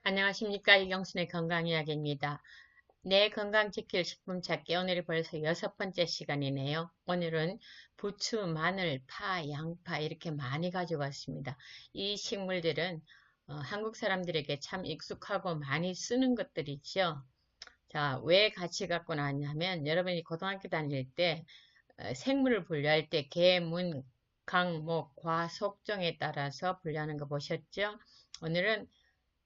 안녕하십니까. 이경순의 건강이야기입니다. 내 건강 지킬 식품 찾기 오늘이 벌써 6번째 시간이네요. 오늘은 부추, 마늘, 파, 양파 이렇게 많이 가지고 왔습니다. 이 식물들은 한국 사람들에게 참 익숙하고 많이 쓰는 것들이죠. 자, 왜 같이 갖고 나왔냐면 여러분이 고등학교 다닐 때 생물을 분류할 때 개, 문, 강, 목, 과, 속종에 따라서 분류하는 거 보셨죠? 오늘은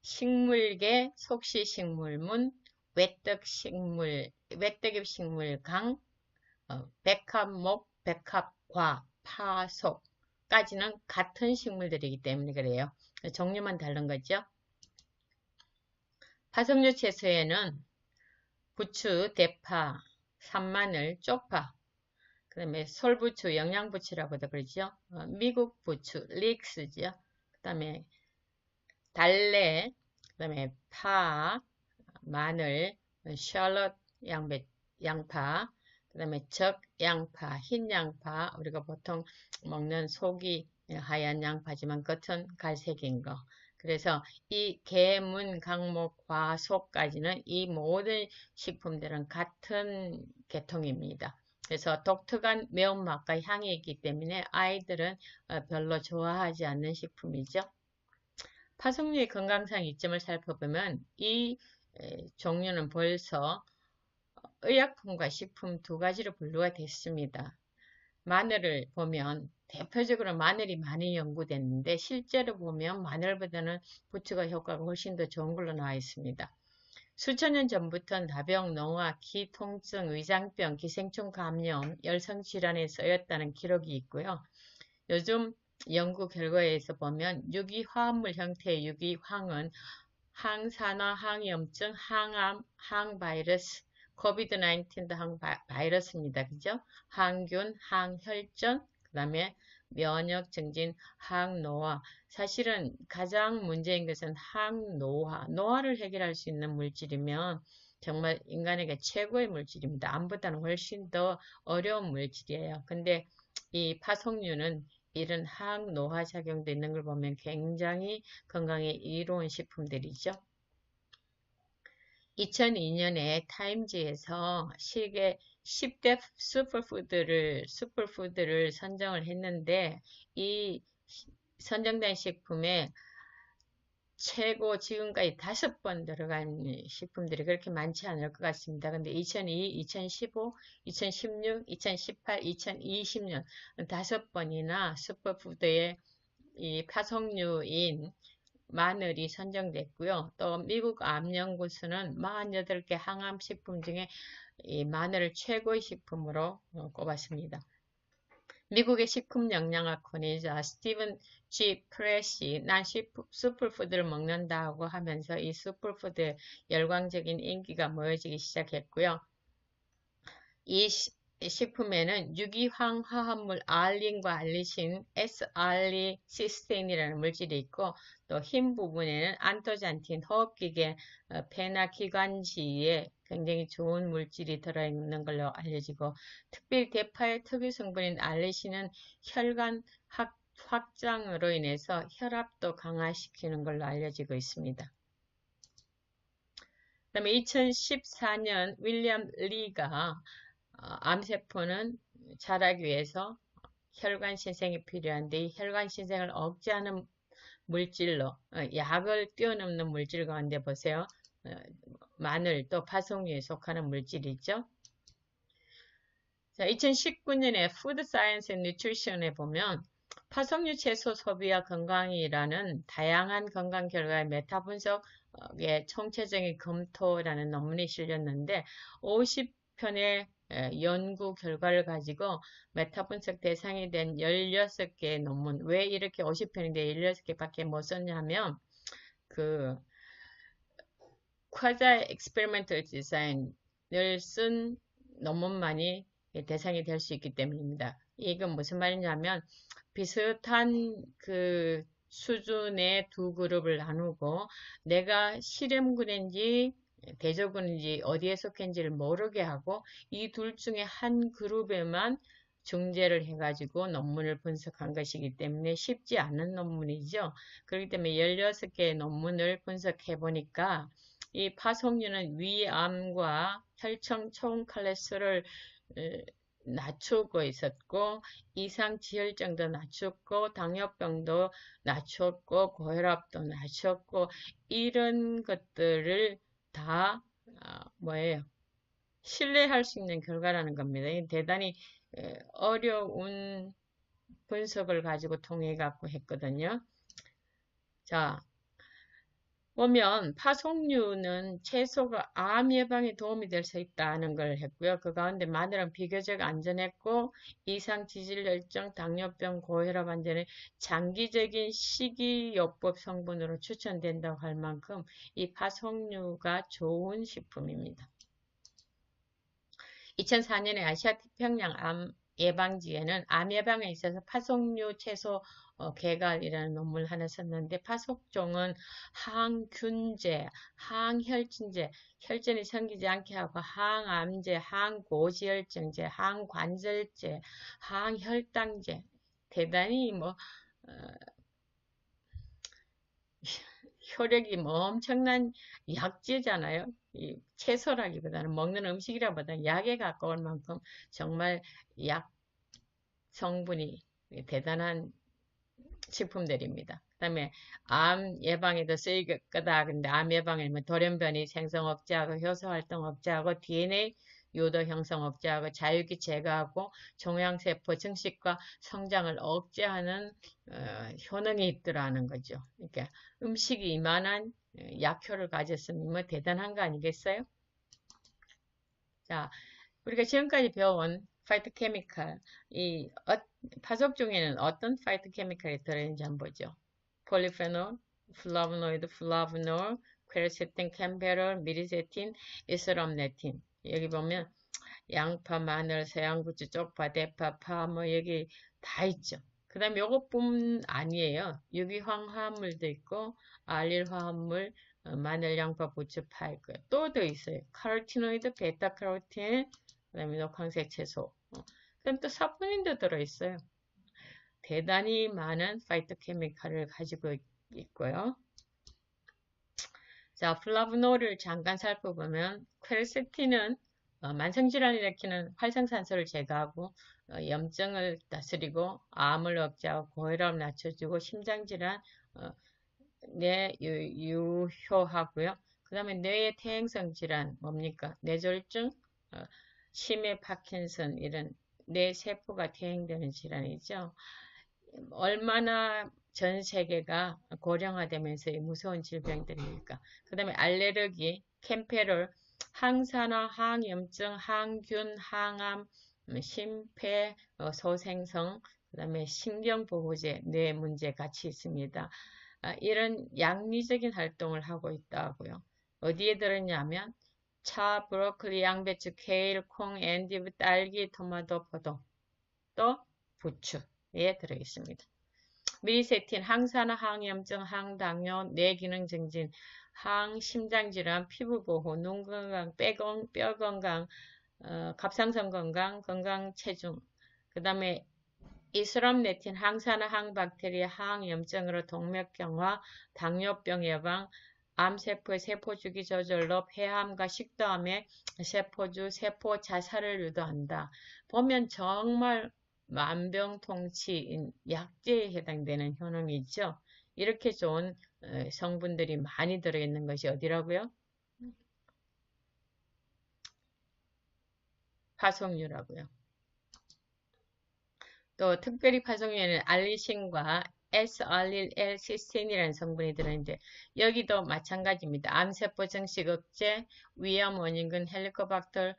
식물계, 속시식물문, 외떡잎식물강, 백합목, 백합과, 파속까지는 같은 식물들이기 때문에 그래요. 종류만 다른 거죠. 파석류 채소에는 부추, 대파, 산마늘, 쪽파, 그 다음에 솔부추, 영양부추라고도 그러죠. 미국 부추, 릭스죠. 그 다음에 달래, 그 다음에 파, 마늘, 샬롯 양파, 그 다음에 적 양파, 흰 양파, 우리가 보통 먹는 속이 하얀 양파지만 겉은 갈색인 거. 그래서 이 계문, 강목, 과, 속까지는 이 모든 식품들은 같은 계통입니다. 그래서 독특한 매운맛과 향이 있기 때문에 아이들은 별로 좋아하지 않는 식품이죠. 파송류의 건강상 이점을 살펴보면 이 종류는 벌써 의약품과 식품 두 가지로 분류가 됐습니다. 마늘을 보면 대표적으로 마늘이 많이 연구됐는데 실제로 보면 마늘보다는 부추가 효과가 훨씬 더 좋은 걸로 나와 있습니다. 수천 년 전부터 나병, 농화, 기, 통증, 위장병, 기생충 감염, 열성질환에 쓰였다는 기록이 있고요. 요즘 연구 결과에 의해서 보면 유기화합물 형태의 유기황은 항산화, 항염증, 항암, 항바이러스, 코비드-19도 항바이러스입니다. 그죠? 항균, 항혈전, 그 다음에 면역 증진, 항노화. 사실은 가장 문제인 것은 항노화. 노화를 해결할 수 있는 물질이면 정말 인간에게 최고의 물질입니다. 암보다는 훨씬 더 어려운 물질이에요. 근데 이 파송류는 이런 항노화 작용도 있는 걸 보면 굉장히 건강에 이로운 식품들이죠. 2002년에 타임지에서 세계 10대 슈퍼푸드를 선정을 했는데 이 선정된 식품에 최고 지금까지 5번 들어간 식품들이 그렇게 많지 않을 것 같습니다. 근데 2002, 2015, 2016, 2018, 2020년 5번이나 슈퍼푸드의 이 파송류인 마늘이 선정됐고요. 또 미국 암연구소는 48개 항암식품 중에 이 마늘을 최고의 식품으로 꼽았습니다. 미국의 식품영양학 권위자 스티븐 G. 프레시 난 슈퍼푸드를 먹는다고 하면서 이 슈퍼푸드의 열광적인 인기가 모여지기 시작했고요. 이 식품에는 유기황 화합물 알린과 알리신, S알리시스테인이라는 물질이 있고 또 흰 부분에는 안토잔틴, 호흡기계, 폐나 기관지에 굉장히 좋은 물질이 들어있는 걸로 알려지고 특별히 대파의 특유 성분인 알리신은 혈관 확장으로 인해서 혈압도 강화시키는 걸로 알려지고 있습니다. 그 다음에 2014년 윌리엄 리가 암세포는 자라기 위해서 혈관 신생이 필요한데 이 혈관 신생을 억제하는 물질로 약을 뛰어넘는 물질 가운데 보세요. 마늘 또 파송류에 속하는 물질이죠. 자, 2019년에 푸드 사이언스 앤 뉴트리션에 보면 파송류 채소 소비와 건강이라는 다양한 건강 결과의 메타 분석의 총체적인 검토라는 논문이 실렸는데 50편의 연구 결과를 가지고 메타 분석 대상이 된 16개의 논문. 왜 이렇게 50편인데 16개밖에 못 썼냐면 그 쿼자 익스페리멘털 디자인을 쓴 논문만이 대상이 될 수 있기 때문입니다. 이건 무슨 말이냐면 비슷한 그 수준의 두 그룹을 나누고 내가 실험군인지 대조군인지 어디에 속했는지를 모르게 하고 이 둘 중에 한 그룹에만 중재를 해가지고 논문을 분석한 것이기 때문에 쉽지 않은 논문이죠. 그렇기 때문에 16개의 논문을 분석해 보니까 이 파송류는 위암과 혈청 총 콜레스테롤을 낮추고 있었고 이상 지혈증도 낮췄고 당뇨병도 낮췄고 고혈압도 낮췄고 이런 것들을 다 뭐예요? 신뢰할 수 있는 결과라는 겁니다. 대단히 어려운 분석을 가지고 통해 갖고 했거든요. 자, 보면 파송류는 채소가 암 예방에 도움이 될 수 있다는 걸 했고요. 그 가운데 마늘은 비교적 안전했고 이상 지질혈증, 당뇨병, 고혈압 안전에 장기적인 식이요법 성분으로 추천된다고 할 만큼 이 파송류가 좋은 식품입니다. 2004년에 아시아 태평양 암 예방지에는 암 예방에 있어서 파송류 채소 개발이라는 논문을 하나 썼는데 파송종은 항균제, 항혈증제, 혈전이 생기지 않게 하고 항암제, 항고지혈증제, 항관절제, 항혈당제 대단히 효력이 엄청난 약재잖아요. 이 채소라기보다는 먹는 음식이라보다 약에 가까울 만큼 정말 약 성분이 대단한 식품들입니다. 그 다음에 암 예방에도 쓰일 거다. 근데 암 예방에는 돌연변이 생성 억제하고 효소 활동 억제하고 DNA 요도 형성 억제하고 자유기 제거하고 종양세포 증식과 성장을 억제하는 효능이 있더라는 거죠. 그러니까 음식이 이만한 약효를 가졌으면 뭐 대단한 거 아니겠어요? 자, 우리가 지금까지 배워온 파이토케미칼, 파속 중에는 어떤 파이토케미칼이 들어있는지 한번 보죠. 폴리페놀, 플라보노이드, 플라보놀, 퀘르세틴, 캠페롤, 미리세틴, 이스럼네틴. 여기 보면 양파, 마늘, 서양부추, 쪽파, 대파, 파, 여기 다 있죠. 그 다음에 요것뿐 아니에요. 유기황화물도 있고 알릴화합물, 마늘, 양파, 부추, 파 있고요. 또 더 있어요. 카로티노이드, 베타카로틴, 그 다음에 녹황색 채소. 그럼 또 사포닌도 들어있어요. 대단히 많은 파이토케미칼을 가지고 있고요. 자, 플라보놀을 잠깐 살펴보면 퀘르세틴은 만성질환을 일으키는 활성산소를 제거하고 염증을 다스리고 암을 억제하고 고혈압을 낮춰주고 심장질환 유효하고요. 그 다음에 뇌의 퇴행성 질환 뭡니까? 뇌졸중, 심해 파킨슨 이런 뇌세포가 퇴행되는 질환이죠. 얼마나 전 세계가 고령화되면서 무서운 질병들이니까. 그 다음에 알레르기, 캠페롤, 항산화, 항염증, 항균, 항암, 심폐, 소생성, 그 다음에 신경보호제, 뇌 문제 같이 있습니다. 이런 양리적인 활동을 하고 있다고요. 어디에 들었냐면 차, 브로콜리, 양배추, 케일, 콩, 엔디브, 딸기, 토마토, 포도, 또 부추에 들어있습니다. 미리세틴, 항산화, 항염증, 항당뇨, 뇌기능 증진, 항심장질환, 피부보호, 눈 건강, 뼈 건강, 갑상선 건강, 건강 체중, 그 다음에 이스럼네틴, 항산화, 항박테리아, 항염증으로 동맥경화, 당뇨병 예방, 암세포의 세포주기 저절로 폐암과 식도암의 세포주, 세포 자살을 유도한다. 보면 정말 만병통치인 약제에 해당되는 효능이죠. 이렇게 좋은 성분들이 많이 들어있는 것이 어디라고요? 파송류라고요. 또 특별히 파송류에는 알리신과 S-알릴-L-시스틴이라는 성분이 들어있는데 여기도 마찬가지입니다. 암세포 증식 억제, 위암 원인균 헬리코박터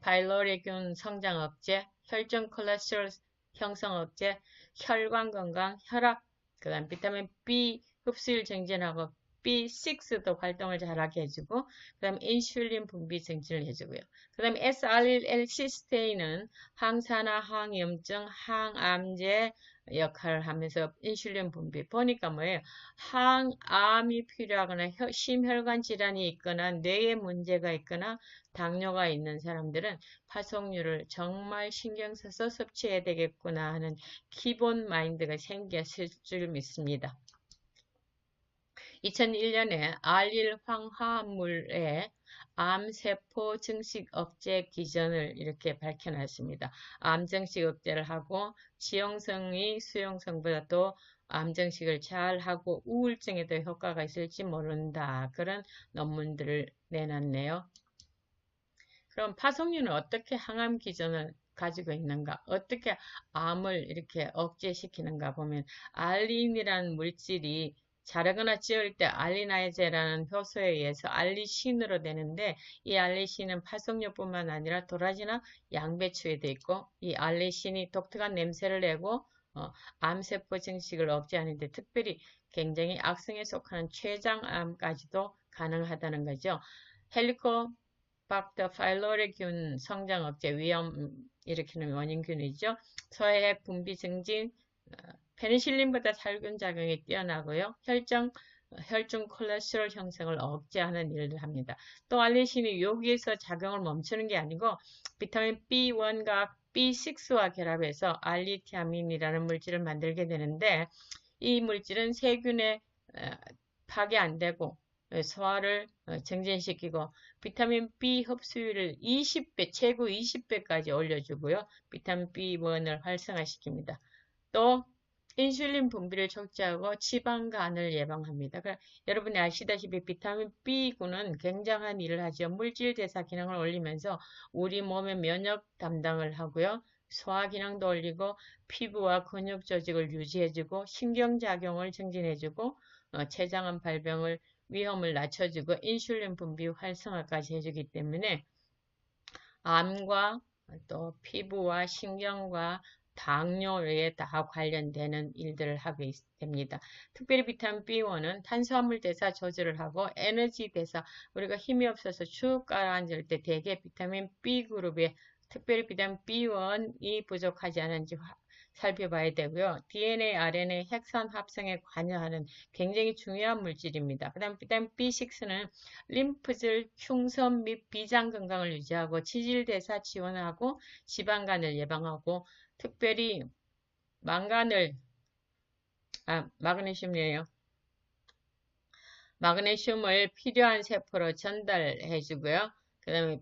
파일로리균 성장 억제, 혈중 콜레스테롤 형성 억제, 혈관 건강, 혈압, 그 다음 비타민 B 흡수율 증진하고 B6도 활동을 잘하게 해주고 그 다음 인슐린 분비 증진을 해주고요. 그 다음에 S-알릴-L-시스테인은 항산화, 항염증, 항암제, 역할을 하면서 인슐린 분비 보니까 뭐예요? 항암이 필요하거나 심혈관 질환이 있거나 뇌에 문제가 있거나 당뇨가 있는 사람들은 파송류를 정말 신경 써서 섭취해야 되겠구나 하는 기본 마인드가 생겼을 줄 믿습니다. 2001년에 알릴 황화물의 암세포 증식 억제 기전을 이렇게 밝혀놨습니다. 암 증식 억제를 하고 지용성이 수용성보다도 암 증식을 잘 하고 우울증에도 효과가 있을지 모른다. 그런 논문들을 내놨네요. 그럼 파송류는 어떻게 항암 기전을 가지고 있는가? 어떻게 암을 이렇게 억제시키는가 보면 알린이라는 물질이 자르거나 찌울 때 알리나이제라는 효소에 의해서 알리신으로 되는데 이 알리신은 파송류뿐만 아니라 도라지나 양배추에도 있고 이 알리신이 독특한 냄새를 내고 암세포 증식을 억제하는데 특별히 굉장히 악성에 속하는 췌장암까지도 가능하다는 거죠. 헬리코박터 파일로리균 성장 억제 위험 일으키는 원인균이죠. 소화액 분비 증진, 페니실린보다 살균 작용이 뛰어나고요. 혈중 콜레스테롤 형성을 억제하는 일을 합니다. 또 알리신이 여기에서 작용을 멈추는 게 아니고 비타민 B1과 B6와 결합해서 알리티아민이라는 물질을 만들게 되는데 이 물질은 세균에 파괴 안 되고 소화를 증진시키고 비타민 B 흡수율을 20배, 최고 20배까지 올려주고요. 비타민 B1을 활성화시킵니다. 또 인슐린 분비를 촉진하고 지방간을 예방합니다. 여러분이 아시다시피 비타민 B군은 굉장한 일을 하죠. 물질 대사 기능을 올리면서 우리 몸의 면역 담당을 하고요. 소화 기능도 올리고 피부와 근육 조직을 유지해주고 신경작용을 증진해주고 췌장암 발병을 위험을 낮춰주고 인슐린 분비 활성화까지 해주기 때문에 암과 또 피부와 신경과 당뇨에 다 관련되는 일들을 하게 됩니다. 특별히 비타민 B1은 탄수화물 대사 조절을 하고 에너지 대사, 우리가 힘이 없어서 쭉 가라앉을 때 대개 비타민 B그룹에 특별히 비타민 B1이 부족하지 않은지 살펴봐야 되고요. DNA, RNA, 핵산 합성에 관여하는 굉장히 중요한 물질입니다. 그 다음 비타민 B6는 림프질 흉선 및 비장 건강을 유지하고 지질 대사 지원하고 지방간을 예방하고 특별히 마그네슘이에요. 마그네슘을 필요한 세포로 전달해 주고요. 그 다음에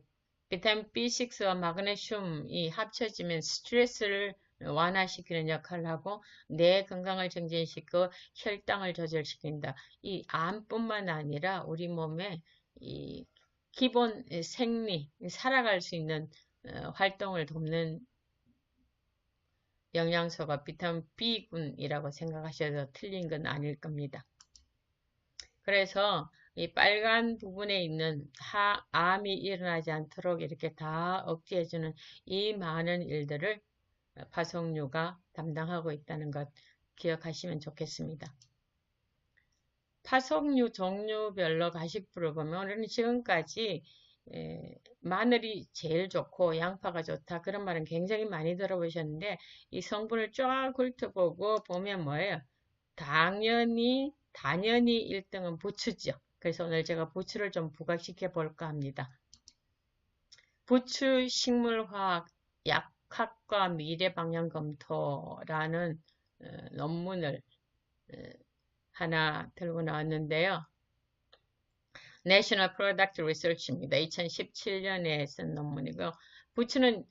비타민 B6와 마그네슘이 합쳐지면 스트레스를 완화시키는 역할을 하고 뇌 건강을 증진시키고 혈당을 조절시킨다. 이 암뿐만 아니라 우리 몸에 이 기본 생리, 살아갈 수 있는 활동을 돕는 영양소가 비타민 B군이라고 생각하셔도 틀린 건 아닐 겁니다. 그래서 이 빨간 부분에 있는 암이 일어나지 않도록 이렇게 다 억제해주는 이 많은 일들을 파송류가 담당하고 있다는 것 기억하시면 좋겠습니다. 파송류 종류별로 가식부를 보면 우리는 지금까지 마늘이 제일 좋고 양파가 좋다 그런 말은 굉장히 많이 들어보셨는데 이 성분을 쫙 훑어보고 보면 뭐예요? 단연히 1등은 부추죠. 그래서 오늘 제가 부추를 좀 부각시켜 볼까 합니다. 부추 식물화학 약학과 미래방향검토라는 논문을 하나 들고 나왔는데요. National Product Research입니다. 2017년에 쓴 논문이고 부추는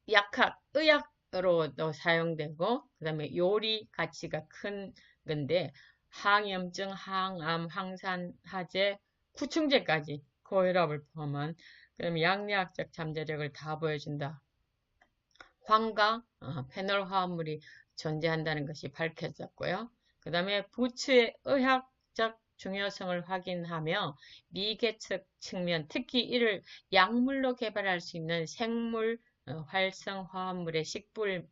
약학, 의학으로도 사용되고 그 다음에 요리 가치가 큰 건데 항염증, 항암, 항산화제, 구충제까지 고혈압을 포함한 그다음에 양리학적 잠재력을 다 보여준다. 황과 페놀 화합물이 존재한다는 것이 밝혀졌고요. 그 다음에 부추의 의학적 중요성을 확인하며 미개척 측면, 특히 이를 약물로 개발할 수 있는 생물 활성 화합물의 식별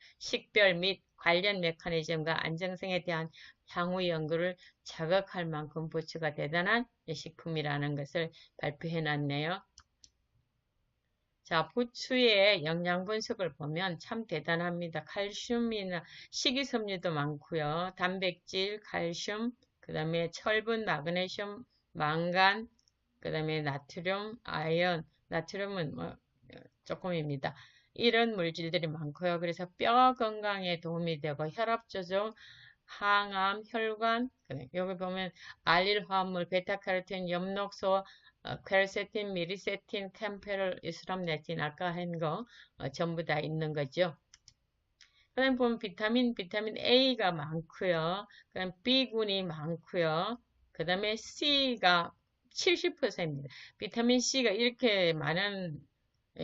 및 관련 메커니즘과 안정성에 대한 향후 연구를 자극할 만큼 부추가 대단한 식품이라는 것을 발표해 놨네요. 자, 부추의 영양 분석을 보면 참 대단합니다. 칼슘이나 식이섬유도 많고요. 단백질, 칼슘, 그 다음에 철분, 마그네슘, 망간, 그 다음에 나트륨, 아연, 나트륨은 뭐 조금입니다. 이런 물질들이 많고요. 그래서 뼈 건강에 도움이 되고 혈압 조절, 항암, 혈관, 여기 보면 알릴 화합물, 베타카로틴, 엽록소, 퀘르세틴, 미리세틴, 캠페롤, 이스람네틴 아까 한 거 전부 다 있는 거죠. 그다음 보면 비타민 A가 많고요. 그다음 B군이 많고요. 그다음에 C가 70%입니다. 비타민 C가 이렇게 많은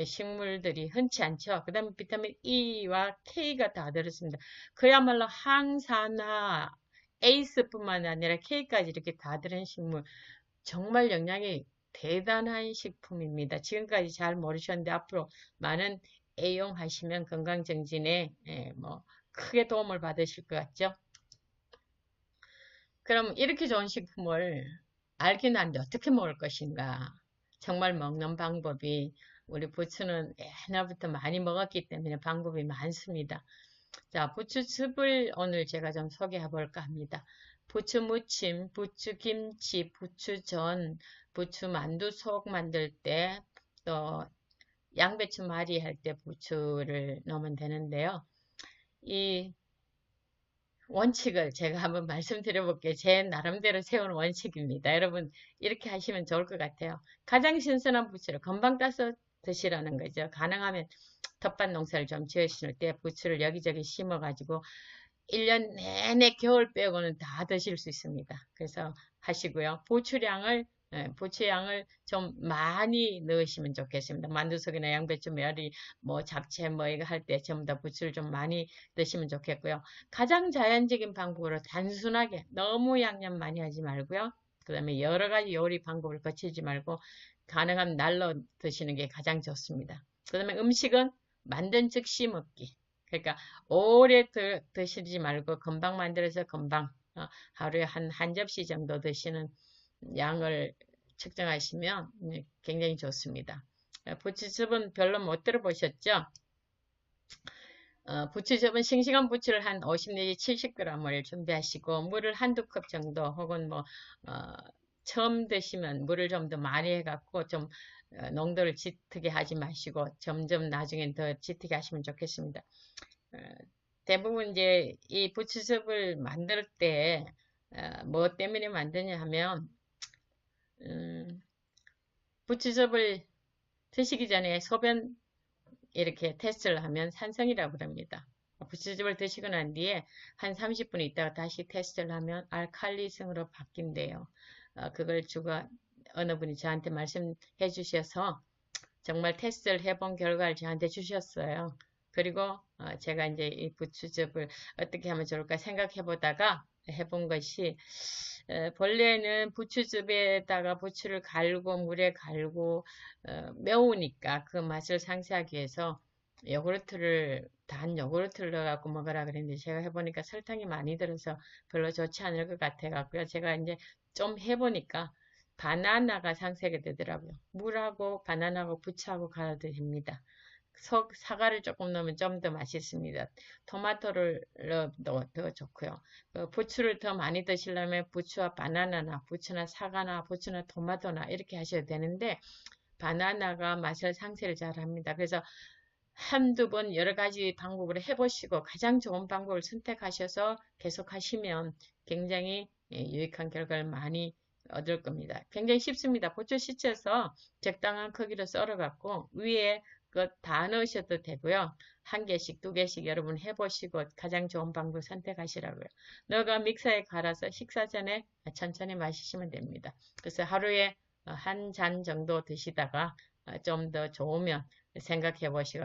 식물들이 흔치 않죠. 그 다음에 비타민 E와 K가 다 들었습니다. 그야말로 항산화, 에이스뿐만 아니라 K까지 이렇게 다 들은 식물. 정말 영양이 대단한 식품입니다. 지금까지 잘 모르셨는데 앞으로 많은 애용하시면 건강정진에 뭐 크게 도움을 받으실 것 같죠? 그럼 이렇게 좋은 식품을 알긴 하는데 어떻게 먹을 것인가? 정말 먹는 방법이 우리 부추는 옛날부터 많이 먹었기 때문에 방법이 많습니다. 자, 부추즙을 오늘 제가 좀 소개해 볼까 합니다. 부추 무침, 부추 김치, 부추전, 부추 만두 속 만들 때, 또 양배추 말이 할 때 부추를 넣으면 되는데요. 이 원칙을 제가 한번 말씀드려 볼게요. 제 나름대로 세운 원칙입니다. 여러분 이렇게 하시면 좋을 것 같아요. 가장 신선한 부추를 금방 따서 드시라는 거죠. 가능하면 텃밭 농사를 좀 지으실 때 부추를 여기저기 심어가지고 1년 내내 겨울 빼고는 다 드실 수 있습니다. 그래서 하시고요. 부추양을 좀 많이 넣으시면 좋겠습니다. 만두속이나 양배추, 메아리, 뭐 잡채 뭐 이거 할 때 전부 다 부추를 좀 많이 넣으시면 좋겠고요. 가장 자연적인 방법으로 단순하게 너무 양념 많이 하지 말고요. 그 다음에 여러 가지 요리 방법을 거치지 말고 가능하면 날로 드시는 게 가장 좋습니다. 그 다음에 음식은 만든 즉시 먹기. 그러니까 오래 드시지 말고 금방 만들어서 금방 하루에 한 접시 정도 드시는 양을 측정하시면 굉장히 좋습니다. 부추즙은 별로 못 들어보셨죠? 부추즙은 싱싱한 부추를 한 50 내지 70g을 준비하시고 물을 한두 컵 정도 혹은 뭐 처음 드시면 물을 좀 더 많이 해갖고 좀 농도를 짙게 하지 마시고 점점 나중엔 더 짙게 하시면 좋겠습니다. 대부분 이제 이 부추즙을 만들 때 뭐 때문에 만드냐 하면 부추즙을 드시기 전에 소변 이렇게 테스트를 하면 산성이라고 그럽니다. 부추즙을 드시고 난 뒤에 한 30분 있다가 다시 테스트를 하면 알칼리성으로 바뀐대요. 그걸 어느 분이 저한테 말씀해 주셔서 정말 테스트를 해본 결과를 저한테 주셨어요. 그리고 제가 이제 이 부추즙을 어떻게 하면 좋을까 생각해 보다가 해본 것이 본래는 부추즙에다가 부추를 갈고 물에 갈고 매우니까 그 맛을 상쇄하기 위해서 단 요구르트를 넣어갖고 먹으라 그랬는데 제가 해보니까 설탕이 많이 들어서 별로 좋지 않을 것 같아갖고요. 제가 이제 좀 해보니까 바나나가 상쇄가 되더라고요. 물하고 바나나하고 부추하고 갈아도 됩니다. 사과를 조금 넣으면 좀 더 맛있습니다. 토마토를 넣어도 더 좋고요. 부추를 더 많이 드시려면 부추와 바나나나 부추나 사과나 부추나 토마토나 이렇게 하셔도 되는데 바나나가 맛을 상쇄를 잘 합니다. 그래서 한두 번 여러 가지 방법으로 해보시고 가장 좋은 방법을 선택하셔서 계속 하시면 굉장히 유익한 결과를 많이 얻을 겁니다. 굉장히 쉽습니다. 부추 씻어서 적당한 크기로 썰어갖고 위에 그거 다 넣으셔도 되고요. 한 개씩, 두 개씩 여러분 해보시고 가장 좋은 방법 선택하시라고요. 너가 믹서에 갈아서 식사 전에 천천히 마시시면 됩니다. 그래서 하루에 한 잔 정도 드시다가 좀 더 좋으면 생각해 보시고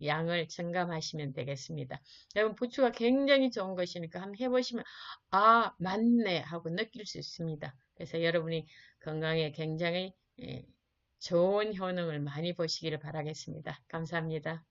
양을 증감하시면 되겠습니다. 여러분 부추가 굉장히 좋은 것이니까 한번 해보시면 아 맞네 하고 느낄 수 있습니다. 그래서 여러분이 건강에 굉장히 좋은 효능을 많이 보시기를 바라겠습니다. 감사합니다.